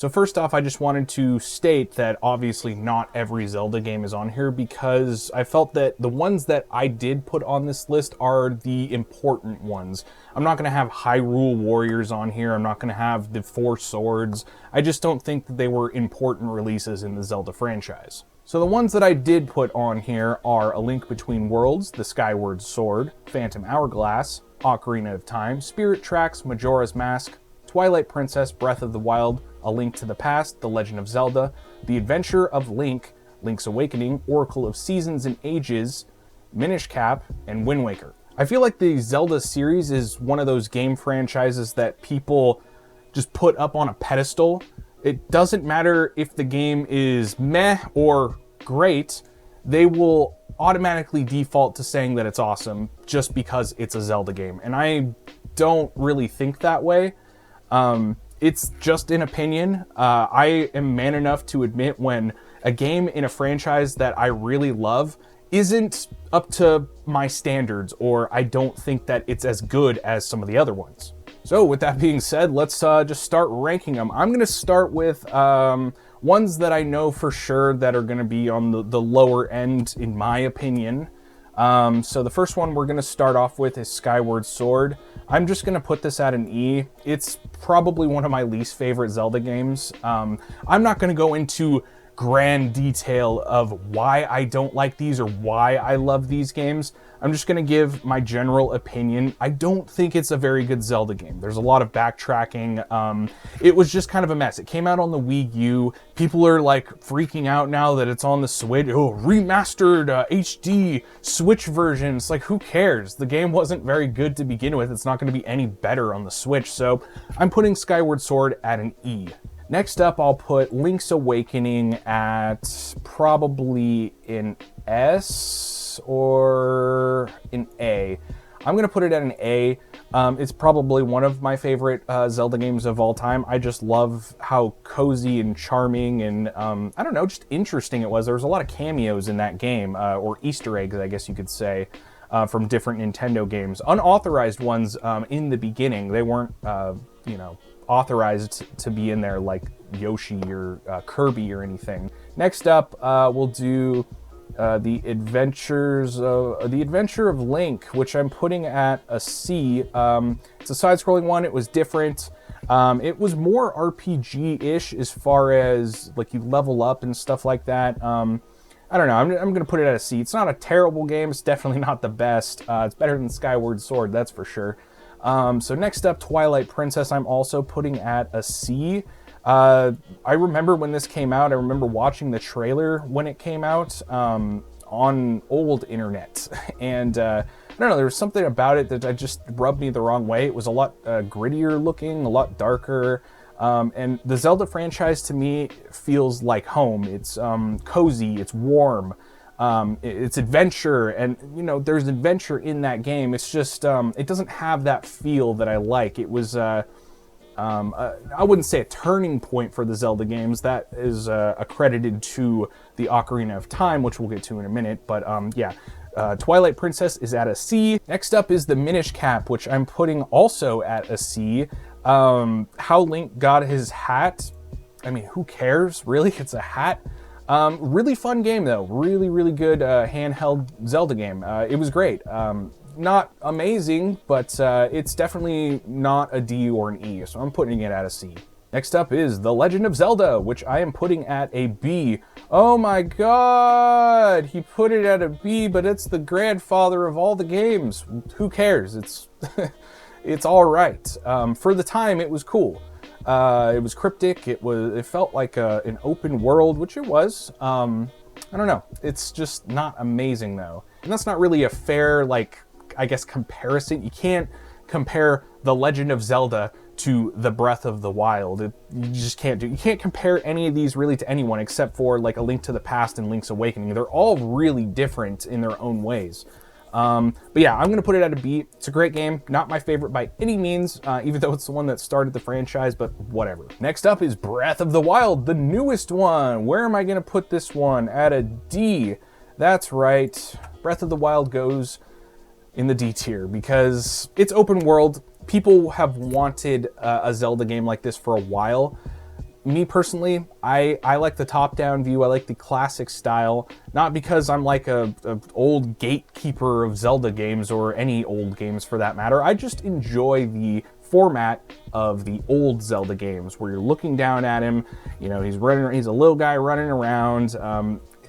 So first off, I just wanted to state that obviously not every Zelda game is on here, because I felt that the ones that I did put on this list are the important ones. I'm not going to have Hyrule Warriors on here. I'm not going to have the Four Swords. I just don't think that they were important releases in the Zelda franchise. So the ones that I did put on here are A Link Between Worlds, The Skyward Sword, Phantom Hourglass, Ocarina of Time, Spirit Tracks, Majora's Mask, Twilight Princess, Breath of the Wild, A Link to the Past, The Legend of Zelda, The Adventure of Link, Link's Awakening, Oracle of Seasons and Ages, Minish Cap, and Wind Waker. I feel like the Zelda series is one of those game franchises that people just put up on a pedestal. It doesn't matter if the game is meh or great, they will automatically default to saying that it's awesome just because it's a Zelda game. And I don't really think that way. It's just an opinion. I am man enough to admit when a game in a franchise that I really love isn't up to my standards, or I don't think that it's as good as some of the other ones. So with that being said, let's just start ranking them. I'm going to start with ones that I know for sure that are going to be on the lower end, in my opinion. So the first one we're going to start off with is Skyward Sword. I'm just going to put this at an E. It's probably one of my least favorite Zelda games. I'm not going to go into grand detail of why I don't like these or why I love these games. I'm just going to give my general opinion. I don't think it's a very good Zelda game. There's a lot of backtracking. It was just kind of a mess. It came out on the Wii U. People are like freaking out now that it's on the Switch. Oh, remastered HD Switch version. It's like, who cares? The game wasn't very good to begin with. It's not going to be any better on the Switch. So I'm putting Skyward Sword at an E. Next up, I'll put Link's Awakening at probably an S or an A. I'm going to put it at an A. It's probably one of my favorite Zelda games of all time. I just love how cozy and charming and, I don't know, just interesting it was. There was a lot of cameos in that game, or Easter eggs, I guess you could say, from different Nintendo games. Unauthorized ones in the beginning. They weren't, authorized to be in there like Yoshi or Kirby or anything. Next up, we'll do the Adventure of Link, which I'm putting at a C. It's a side-scrolling one. It was different. It was more RPG-ish as far as like you level up and stuff like that. I don't know. I'm going to put it at a C. It's not a terrible game. It's definitely not the best. It's better than Skyward Sword, that's for sure. So next up, Twilight Princess, I'm also putting at a C. I remember when this came out, I remember watching the trailer when it came out on old internet. And I don't know, there was something about it that just rubbed me the wrong way. It was a lot grittier looking, a lot darker. And the Zelda franchise to me feels like home. It's cozy, it's warm. It's adventure, and there's adventure in that game. It's just it doesn't have that feel that I like. It was I wouldn't say a turning point for the Zelda games. That is accredited to the Ocarina of Time, which we'll get to in a minute. But Twilight Princess is at a C. Next up is the Minish Cap, which I'm putting also at a C. How Link got his hat, I mean, who cares, really? It's a hat. Really fun game though, really good handheld Zelda game. It was great. Not amazing, but it's definitely not a D or an E, so I'm putting it at a C. Next up is The Legend of Zelda, which I am putting at a B. Oh my god, he put it at a B, but it's the grandfather of all the games. Who cares? It's it's all right. For the time, it was cool. It was cryptic. It felt like an open world, which it was. I don't know. It's just not amazing though, and that's not really a fair, I guess, comparison. You can't compare The Legend of Zelda to the Breath of the Wild. You just can't do. You can't compare any of these really to anyone except for like A Link to the Past and Link's Awakening. They're all really different in their own ways. But yeah, I'm going to put it at a B. It's a great game. Not my favorite by any means, even though it's the one that started the franchise, but whatever. Next up is Breath of the Wild, the newest one. Where am I going to put this one? At a D. That's right. Breath of the Wild goes in the D tier because it's open world. People have wanted a Zelda game like this for a while. me personally, I like the top-down view. I like the classic style, not because I'm like a old gatekeeper of Zelda games or any old games for that matter. I just enjoy the format of the old Zelda games where you're looking down at him, you know, he's a little guy running around.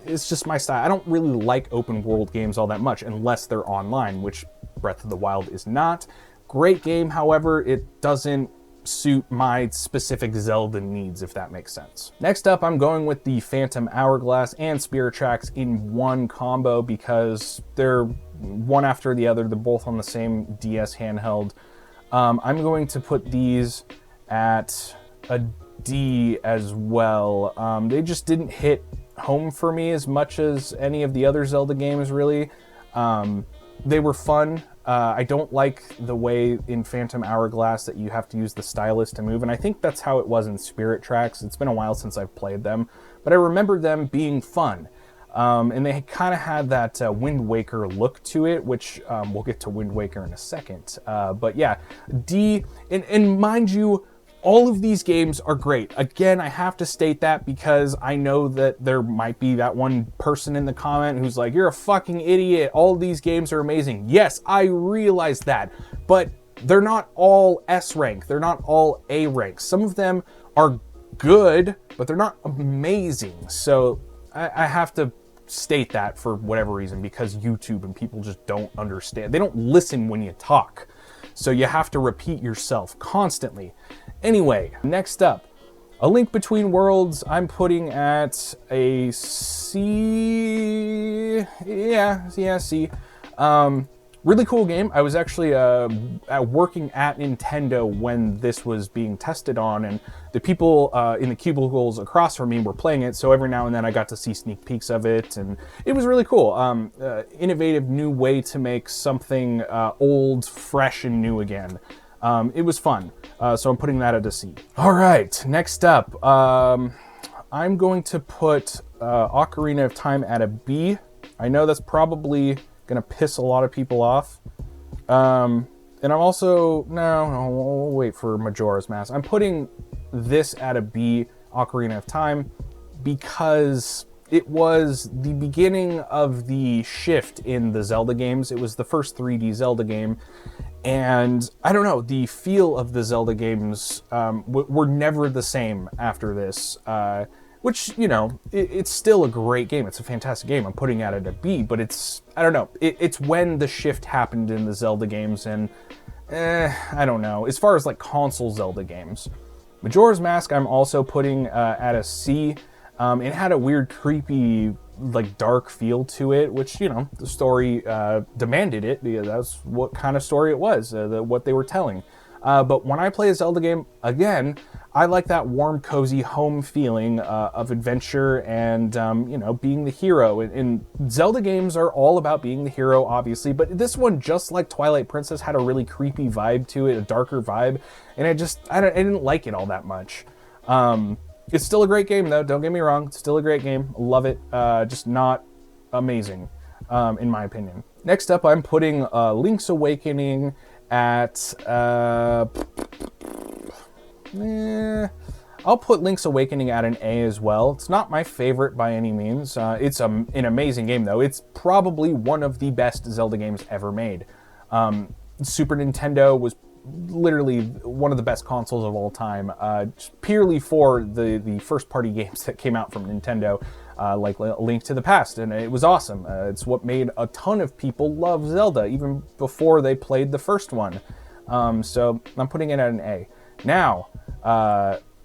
It's just my style. I don't really like open world games all that much unless they're online, which Breath of the Wild is not. Great game, however, it doesn't suit my specific Zelda needs, if that makes sense. Next up, I'm going with the Phantom Hourglass and Spirit Tracks in one combo because they're one after the other. They're both on the same DS handheld. I'm going to put these at a D as well. They just didn't hit home for me as much as any of the other Zelda games, really. They were fun. I don't like the way in Phantom Hourglass that you have to use the stylus to move, and I think that's how it was in Spirit Tracks. It's been a while since I've played them, but I remember them being fun. And they kind of had that Wind Waker look to it, which we'll get to Wind Waker in a second. But yeah, D, and mind you, all of these games are great. Again, I have to state that because I know that there might be that one person in the comment who's like, you're a fucking idiot. All these games are amazing. Yes, I realize that, but they're not all S rank. They're not all A rank. Some of them are good, but they're not amazing. So I have to state that for whatever reason, because YouTube and people just don't understand. They don't listen when you talk. So you have to repeat yourself constantly. Anyway, next up, A Link Between Worlds, I'm putting at a C. Yeah, C. Really cool game. I was actually working at Nintendo when this was being tested on, and the people in the cubicles across from me were playing it, so every now and then I got to see sneak peeks of it, and it was really cool. Innovative new way to make something old, fresh, and new again. It was fun, so I'm putting that at a C. All right, next up, I'm going to put Ocarina of Time at a B. I know that's probably gonna piss a lot of people off. And I'm also, no, we'll wait for Majora's Mask. I'm putting this at a B, Ocarina of Time, because it was the beginning of the shift in the Zelda games. It was the first 3D Zelda game. And I don't know, the feel of the Zelda games were never the same after this. Which, you know, it's still a great game. It's a fantastic game. I'm putting it at a B, but it's, I don't know. It's when the shift happened in the Zelda games, and I don't know. As far as like console Zelda games, Majora's Mask I'm also putting at a C. It had a weird, creepy, like dark feel to it, which, you know, the story demanded it. That's what kind of story it was, what they were telling. But when I play a Zelda game, again, I like that warm, cozy home feeling of adventure and, you know, being the hero. And Zelda games are all about being the hero, obviously, but this one, just like Twilight Princess, had a really creepy vibe to it, a darker vibe, and I didn't like it all that much. It's still a great game, though, don't get me wrong. It's still a great game. Love it. Just not amazing, in my opinion. Next up, I'm putting Link's Awakening at... I'll put Link's Awakening at an A as well. It's not my favorite by any means. It's an amazing game, though. It's probably one of the best Zelda games ever made. Super Nintendo was literally one of the best consoles of all time, purely for the first-party games that came out from Nintendo, like Link to the Past, and it was awesome. It's what made a ton of people love Zelda, even before they played the first one. So I'm putting it at an A. Now,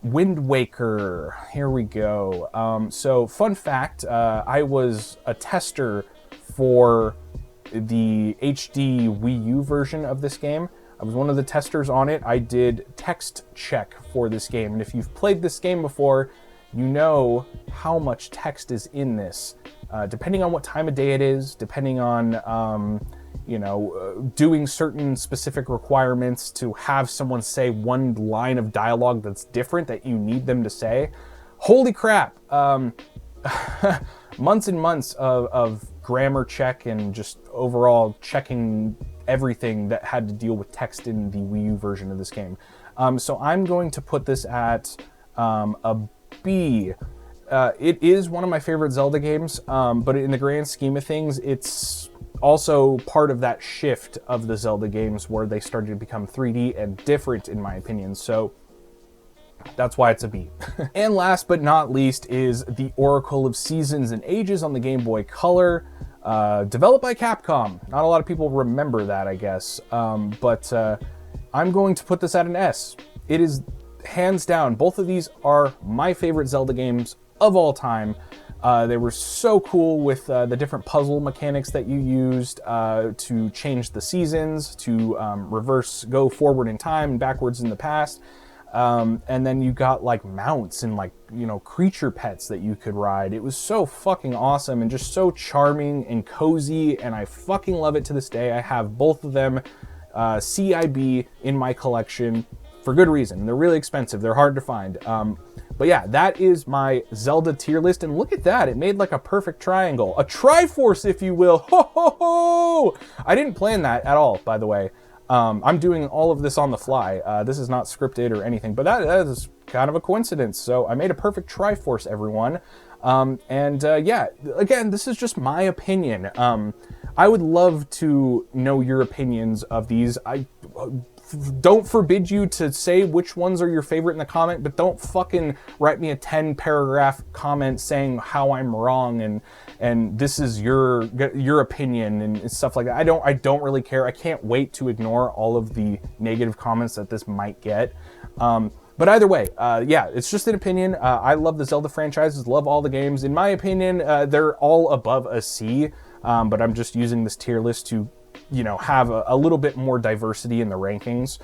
Wind Waker, here we go. So fun fact, I was a tester for the HD Wii U version of this game. I was one of the testers on it. I did text check for this game, and if you've played this game before, you know how much text is in this. Depending on what time of day it is, depending on you know, doing certain specific requirements to have someone say one line of dialogue that's different that you need them to say. Holy crap! Months and months of grammar check and just overall checking everything that had to deal with text in the Wii U version of this game. So I'm going to put this at A B. It is one of my favorite Zelda games, but in the grand scheme of things, it's also part of that shift of the Zelda games where they started to become 3D and different, in my opinion. So that's why it's a B. And last but not least is the Oracle of Seasons and Ages on the Game Boy Color, developed by Capcom. Not a lot of people remember that, I guess, but I'm going to put this at an S. It is hands down, both of these are my favorite Zelda games of all time. They were so cool with the different puzzle mechanics that you used to change the seasons, to go forward in time and backwards in the past. And then you got like mounts and like, creature pets that you could ride. It was so fucking awesome and just so charming and cozy, and I fucking love it to this day. I have both of them CIB in my collection for good reason. They're really expensive. They're hard to find. But yeah, that is my Zelda tier list, and look at that. It made like a perfect triangle. A Triforce, if you will. Ho, ho, ho! I didn't plan that at all, by the way. I'm doing all of this on the fly. This is not scripted or anything, but that is kind of a coincidence. So I made a perfect Triforce, everyone. Yeah, again, this is just my opinion. I would love to know your opinions of these. I don't forbid you to say which ones are your favorite in the comment, but don't fucking write me a 10-paragraph comment saying how I'm wrong and this is your opinion and stuff like that. I don't really care. I can't wait to ignore all of the negative comments that this might get. But either way, yeah, it's just an opinion. I love the Zelda franchises, love all the games. In my opinion, they're all above a C, but I'm just using this tier list to have a little bit more diversity in the rankings.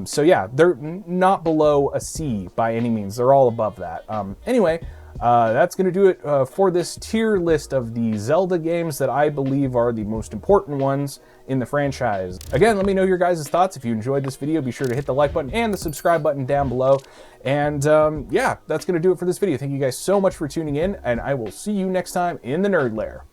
So yeah, they're not below a C by any means. They're all above that. Anyway, that's going to do it for this tier list of the Zelda games that I believe are the most important ones in the franchise. Again, let me know your guys' thoughts. If you enjoyed this video, be sure to hit the like button and the subscribe button down below. And yeah, that's going to do it for this video. Thank you guys so much for tuning in, and I will see you next time in the Nerd Lair.